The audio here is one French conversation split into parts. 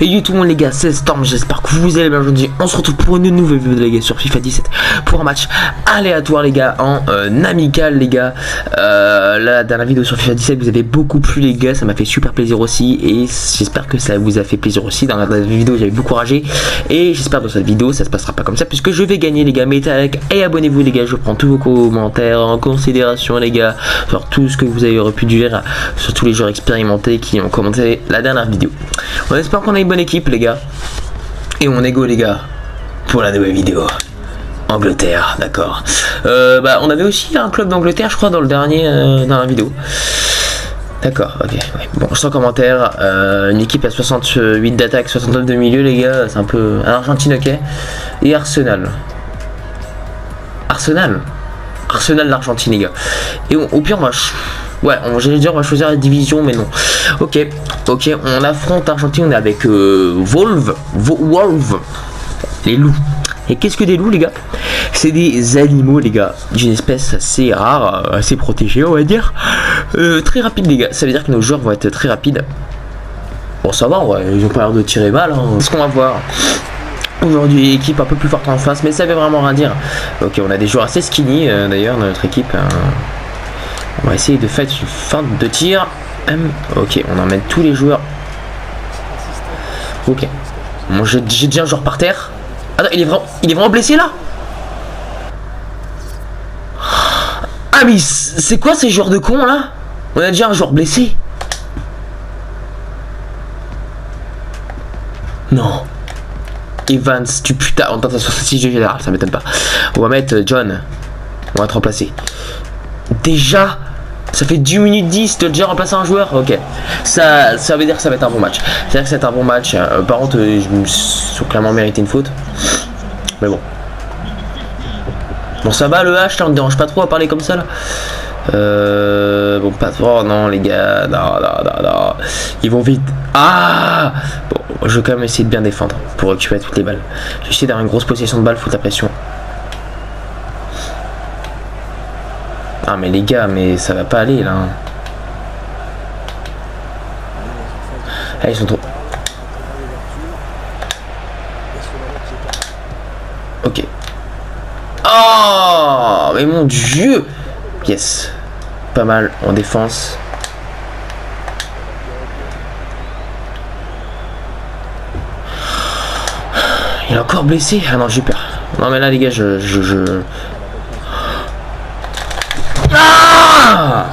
Et yo tout le monde les gars, c'est Storm, j'espère que vous allez bien aujourd'hui. On se retrouve pour une nouvelle vidéo les gars sur FIFA 17 pour un match aléatoire les gars, en amical les gars. La dernière vidéo sur FIFA 17 vous avez beaucoup plu les gars, ça m'a fait super plaisir aussi. Et j'espère que ça vous a fait plaisir aussi. Dans la dernière vidéo j'avais beaucoup ragé. Et j'espère dans cette vidéo ça se passera pas comme ça, puisque je vais gagner les gars. Mettez un like et abonnez-vous les gars, je prends tous vos commentaires en considération les gars, sur tout ce que vous avez pu dire, sur tous les joueurs expérimentés qui ont commenté la dernière vidéo. On espère qu'on a une bonne équipe les gars. Et on est go les gars pour la nouvelle vidéo. Angleterre, d'accord. On avait aussi un club d'Angleterre je crois dans le dernier dans la vidéo. D'accord, ok. Ouais. Bon, sans commentaire. Une équipe à 68 d'attaque, 69 de milieu les gars. C'est un peu... Argentine ok. Et Arsenal. Arsenal l'Argentine les gars. Et au pire on va... Ouais, j'allais dire on va choisir la division, mais non. Ok, on affronte Argentine, on est avec Wolves, les loups. Et qu'est-ce que des loups les gars? C'est des animaux les gars, d'une espèce assez rare, assez protégée on va dire. Très rapide les gars, ça veut dire que nos joueurs vont être très rapides. Bon ça va, ouais, ils ont pas l'air de tirer mal, hein. C'est ce qu'on va voir. Aujourd'hui, équipe un peu plus forte en face, mais ça veut vraiment rien dire. Ok, on a des joueurs assez skinny d'ailleurs dans notre équipe. On va essayer de faire une feinte de tir. Ok, on emmène tous les joueurs. Ok. Bon, j'ai déjà un joueur par terre. Ah non, il est vraiment blessé là. Ah mais c'est quoi ces joueurs de cons là? On a déjà un joueur blessé. Non. Evans, tu putain. On tente sur 6 de général, ça m'étonne pas. On va mettre John. On va te remplacer. Déjà, ça fait 10 minutes 10, tu as déjà remplacé un joueur. Ok, ça veut dire que ça va être un bon match. C'est-à-dire que c'est un bon match. Par contre, je me suis clairement mérité une faute. Mais bon. Bon, ça va le H, là, on ne dérange pas trop à parler comme ça là. Bon, pas trop, non, les gars. Non. Ils vont vite. Ah bon, je vais quand même essayer de bien défendre pour récupérer toutes les balles. Je vais essayer d'avoir une grosse possession de balles, foutre la pression. Ah mais les gars, mais ça va pas aller là. Ah, ils sont trop... Ok. Oh mais mon dieu. Yes. Pas mal en défense. Il est encore blessé. Ah non j'ai peur. Non mais là les gars Ah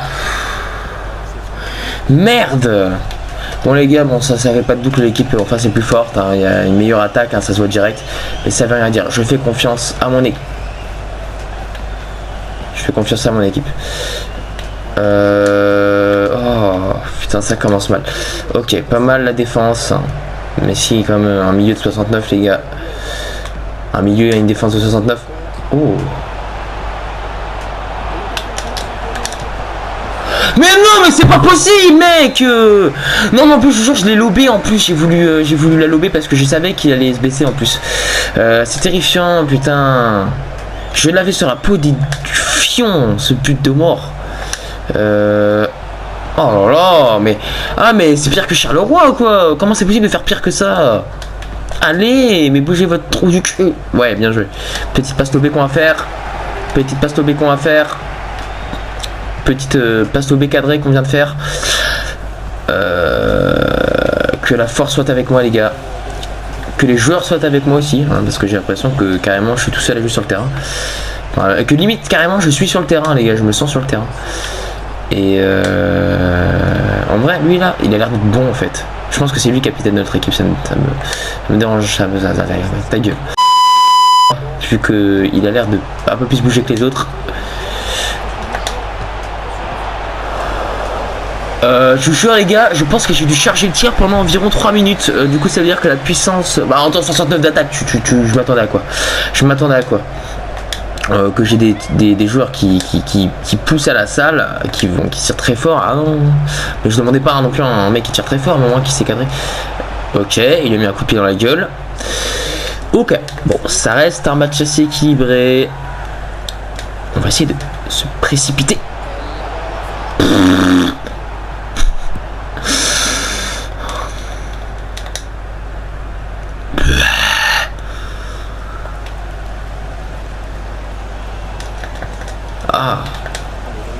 merde. Bon les gars, bon ça fait pas de doute que l'équipe en face est plus forte, hein. Il y a une meilleure attaque, hein, ça se voit direct. Mais ça veut rien dire, je fais confiance à mon équipe. Oh putain ça commence mal. Ok, pas mal la défense, hein. Mais si comme un milieu de 69 les gars. Un milieu et une défense de 69. Oh. Mais non mais c'est pas possible mec. Non mais en plus je jure je l'ai lobé en plus. J'ai voulu la lober parce que je savais qu'il allait se baisser en plus. C'est terrifiant putain. Je l'avais sur la peau du fion ce pute de mort. Oh là là mais... Ah mais c'est pire que Charleroi ou quoi? Comment c'est possible de faire pire que ça? Allez mais bougez votre trou du cul. Ouais bien joué. Petite passe lobée qu'on va faire. Petite passe lobée cadrée qu'on vient de faire. Que la force soit avec moi les gars. Que les joueurs soient avec moi aussi, hein, parce que j'ai l'impression que carrément je suis tout seul à jouer sur le terrain. Enfin, que limite carrément je suis sur le terrain les gars, je me sens sur le terrain. Et en vrai lui là, il a l'air d'être bon en fait. Je pense que c'est lui le capitaine de notre équipe, ça me dérange, ta gueule. Vu qu'il a l'air de un peu plus bouger que les autres. Je vous jure les gars, je pense que j'ai dû charger le tir pendant environ 3 minutes. Du coup ça veut dire que la puissance... Bah en temps 69 d'attaque, je m'attendais à quoi. Que j'ai des joueurs qui poussent à la salle, qui tirent très fort. Ah non, mais je demandais pas non plus un mec qui tire très fort, mais moi qui s'est cadré. Ok, il a mis un coup de pied dans la gueule. Ok, bon, ça reste un match assez équilibré. On va essayer de se précipiter.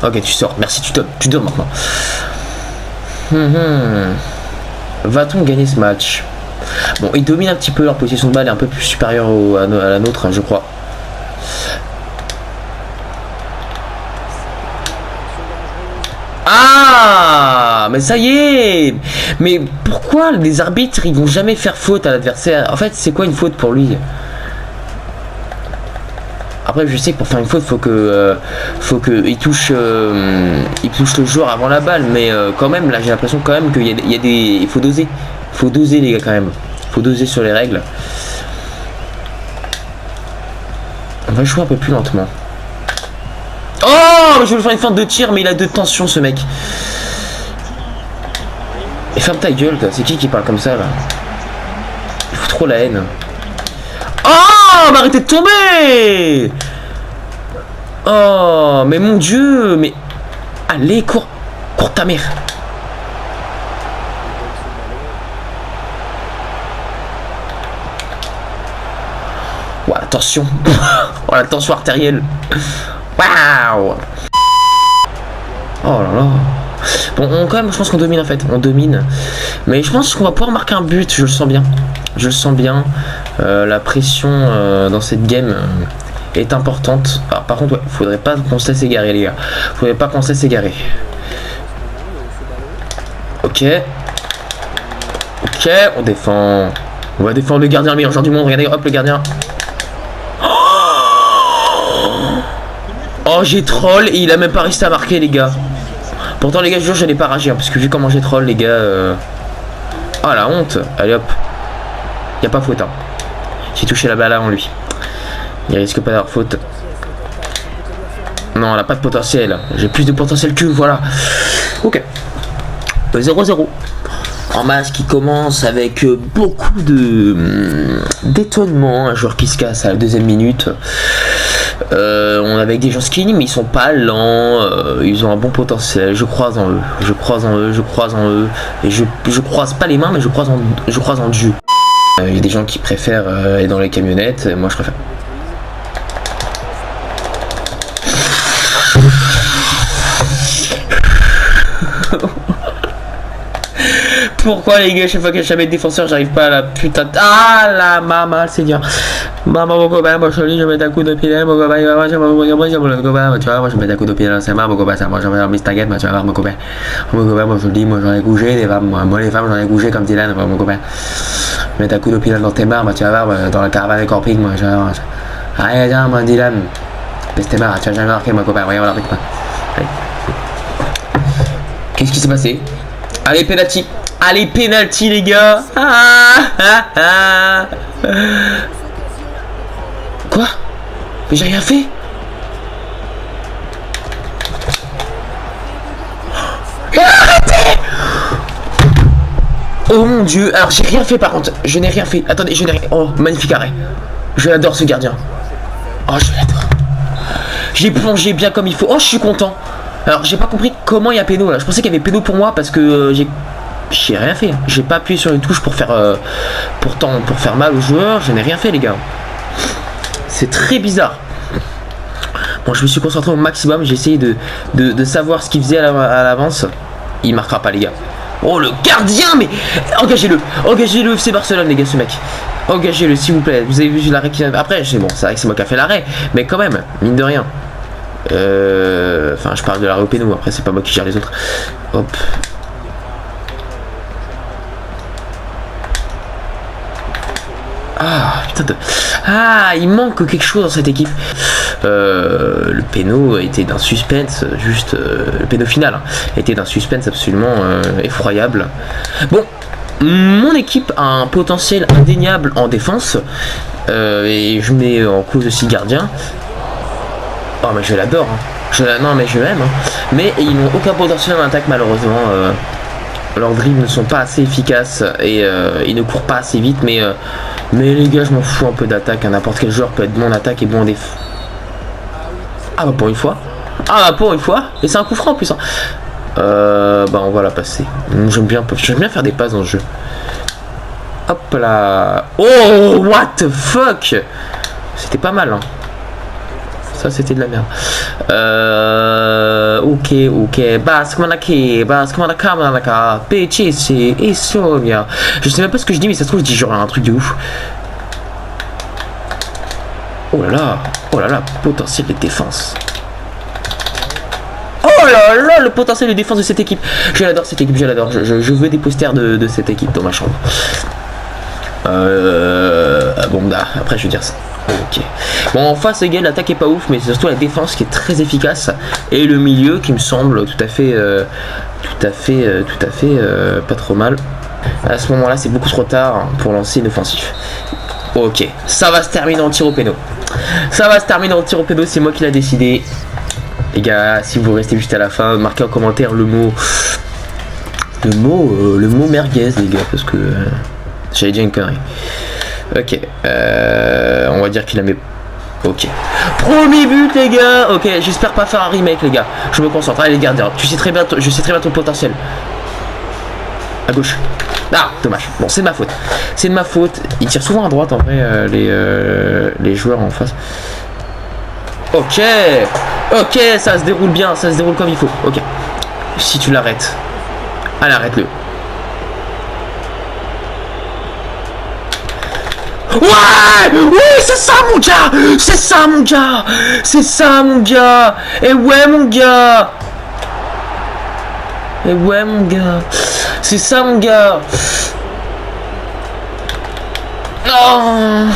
Ok, tu sors. Merci, tu donnes maintenant. Va-t-on gagner ce match? Bon, ils dominent un petit peu, leur possession de balle est un peu plus supérieure à la nôtre, hein, je crois. Ah, mais ça y est. Mais pourquoi les arbitres, ils vont jamais faire faute à l'adversaire? En fait, c'est quoi une faute pour lui? Après, je sais que pour faire une faute, faut que il touche le joueur avant la balle, mais quand même, là, j'ai l'impression quand même qu'il y a des, il faut doser les gars quand même, faut doser sur les règles. On va jouer un peu plus lentement. Oh, je vais lui faire une feinte de tir, mais il a de tension ce mec. Et ferme ta gueule, c'est qui parle comme ça là? Il fout trop la haine. Oh, mais arrêtez de tomber! Oh, mais mon dieu, mais... Allez, cours ta mère. Oh, attention. Oh, la tension artérielle. Waouh. Oh là là. Bon, quand même, je pense qu'on domine en fait. On domine. Mais je pense qu'on va pouvoir marquer un but, je le sens bien. Je le sens bien. La pression dans cette game est importante. Alors, par contre, ouais, faudrait pas qu'on se laisse égarer, les gars. Faudrait pas qu'on se laisse égarer. Ok. Ok, on défend. On va défendre le gardien, le meilleur joueur du monde. Regardez, hop, le gardien. Oh, j'ai troll et il a même pas réussi à marquer, les gars. Pourtant, les gars, je jure, je n'ai pas ragé, hein, parce que vu comment j'ai troll, les gars. Ah, la honte. Allez, hop. Y a pas faute, hein. J'ai touché la balle avant lui. Il risque pas d'avoir faute. Non, elle a pas de potentiel. J'ai plus de potentiel que voilà. Ok. 0-0. Un match qui commence avec beaucoup d'étonnement. Un joueur qui se casse à la 2e minute. On est avec des gens skinny, mais ils sont pas lents. Ils ont un bon potentiel. Je croise en eux. Je croise en eux. Et je croise pas les mains, mais je croise en Dieu. Il y a des gens qui préfèrent aller dans les camionnettes. Moi, je préfère. Pourquoi les gars, chaque fois que je mets de défenseur, j'arrive pas à la putain de... Ah la maman, c'est dur. Maman, mon copain, moi je mets un coup de pied, mon copain, moi je mets un coup de pied dans ses mains, mon copain, ça, moi je vais en taguette, moi tu vas voir mon copain. Mon copain, moi je le dis, moi j'en ai couché, les femmes, moi les femmes j'en ai couché comme Dylan, mon copain. Mets un coup de pied dans tes mains, moi tu vas voir, dans la caravane de camping, moi je vais voir. Allez, viens, moi Dylan. Laisse tes mains, tu vas jamais marquer, mon copain, regarde avec moi. Qu'est-ce qui s'est passé? Allez, penalty. Allez, penalty, les gars. Quoi? Mais j'ai rien fait. Arrêtez! Oh mon dieu. Alors, j'ai rien fait par contre. Je n'ai rien fait. Attendez, je n'ai rien. Oh, magnifique arrêt. Je l'adore, ce gardien. Oh, je l'adore. J'ai plongé bien comme il faut. Oh, je suis content. Alors, j'ai pas compris comment il y a péno là. Je pensais qu'il y avait péno pour moi parce que j'ai rien fait. J'ai pas appuyé sur une touche pour faire pour faire mal aux joueurs. Je n'ai rien fait, les gars. C'est très bizarre. Bon, je me suis concentré au maximum. J'ai essayé de savoir ce qu'il faisait à l'avance. Il marquera pas, les gars. Oh, le gardien, mais engagez-le. Engagez-le, FC Barcelone, les gars, ce mec. Engagez-le, s'il vous plaît. Vous avez vu l'arrêt qui... Après, c'est bon, c'est vrai que c'est moi qui a fait l'arrêt. Mais quand même, mine de rien. Enfin, je parle de l'arrêt au péno. Après, c'est pas moi qui gère les autres. Hop. Ah, putain de... Ah, il manque quelque chose dans cette équipe. Le péno était d'un suspense, juste... le péno final était d'un suspense absolument effroyable. Bon, mon équipe a un potentiel indéniable en défense. Et je mets en cause aussi gardien. Oh, mais je l'adore. Hein. Non, mais je l'aime. Hein. Mais ils n'ont aucun potentiel en attaque, malheureusement. Leurs dribbles ne sont pas assez efficaces et ils ne courent pas assez vite. Mais les gars, je m'en fous un peu d'attaque. Hein. N'importe quel joueur peut être bon en attaque et bon en défense. Ah bah pour une fois. Ah bah pour une fois. Et c'est un coup franc en plus. Hein. Bah on va la passer. J'aime bien faire des passes dans le jeu. Hop là. Oh, what the fuck. C'était pas mal. Hein. Ça, c'était de la merde. Ok. Basque-Manaki, Basque-Manaka, PCC, et Sonia. Je sais même pas ce que je dis, mais ça se trouve, je dis genre un truc de ouf. Oh là là, potentiel de défense. Oh là là, le potentiel de défense de cette équipe. Je l'adore cette équipe, je l'adore. Je veux des posters de cette équipe dans ma chambre. Bon, bah, après je veux dire ça. Ok. Bon, en face, les gars, l'attaque est pas ouf, mais c'est surtout la défense qui est très efficace. Et le milieu qui me semble tout à fait pas trop mal. À ce moment-là, c'est beaucoup trop tard pour lancer une offensive. Ok, ça va se terminer en tir au péno. Ça va se terminer en tir au péno, c'est moi qui l'a décidé. Les gars, si vous restez juste à la fin, marquez en commentaire le mot merguez, les gars, parce que j'allais dire une connerie. Ok, on va dire qu'il a mis. Ok, premier but, les gars. Ok, j'espère pas faire un remake, les gars. Je me concentre. Allez, les gardiens, je sais très bien ton potentiel. À gauche. Ah, dommage. Bon, c'est de ma faute. C'est de ma faute. Ils tirent souvent à droite, en vrai, les joueurs en face. Ok. Ok, ça se déroule bien. Ça se déroule comme il faut. Ok. Si tu l'arrêtes. Allez, arrête-le. Ouais! Oui, c'est ça, mon gars! C'est ça, mon gars! C'est ça, mon gars! Et ouais, mon gars! Et ouais, mon gars! C'est ça, mon gars! Non!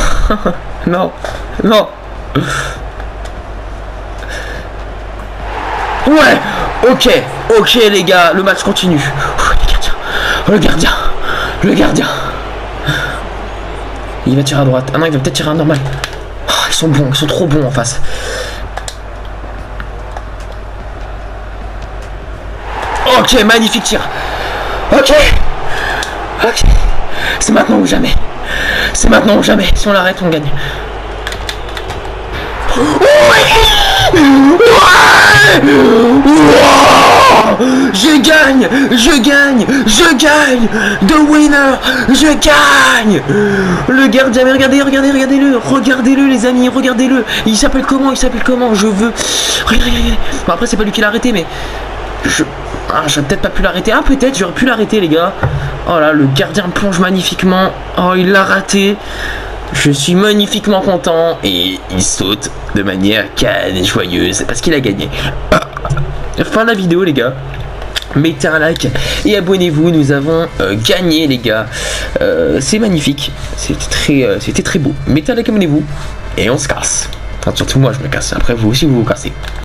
Non! Non! Ouais! Ok! Ok, les gars, le match continue. Le gardien! Le gardien! Il va tirer à droite. Ah non, il va peut-être tirer à normal. Oh, ils sont bons, ils sont trop bons en face. Ok, magnifique tir. Ok. Ok. C'est maintenant ou jamais. C'est maintenant ou jamais. Si on l'arrête, on gagne. Oui. Ouais. Wow. Je gagne. The winner. Je gagne. Le gardien, mais regardez-le les amis, regardez-le. Il s'appelle comment? Je veux. Regardez. Bon, après c'est pas lui qui l'a arrêté, mais j'aurais peut-être pas pu l'arrêter. Ah, peut-être, j'aurais pu l'arrêter, les gars. Oh là, le gardien plonge magnifiquement. Oh, il l'a raté. Je suis magnifiquement content. Et il saute de manière calme et joyeuse parce qu'il a gagné. Fin de la vidéo, les gars. Mettez un like et abonnez-vous. Nous avons gagné, les gars. C'est magnifique. C'était très beau. Mettez un like, abonnez-vous. Et on se casse. Enfin, surtout moi, je me casse. Après, vous aussi, vous vous cassez.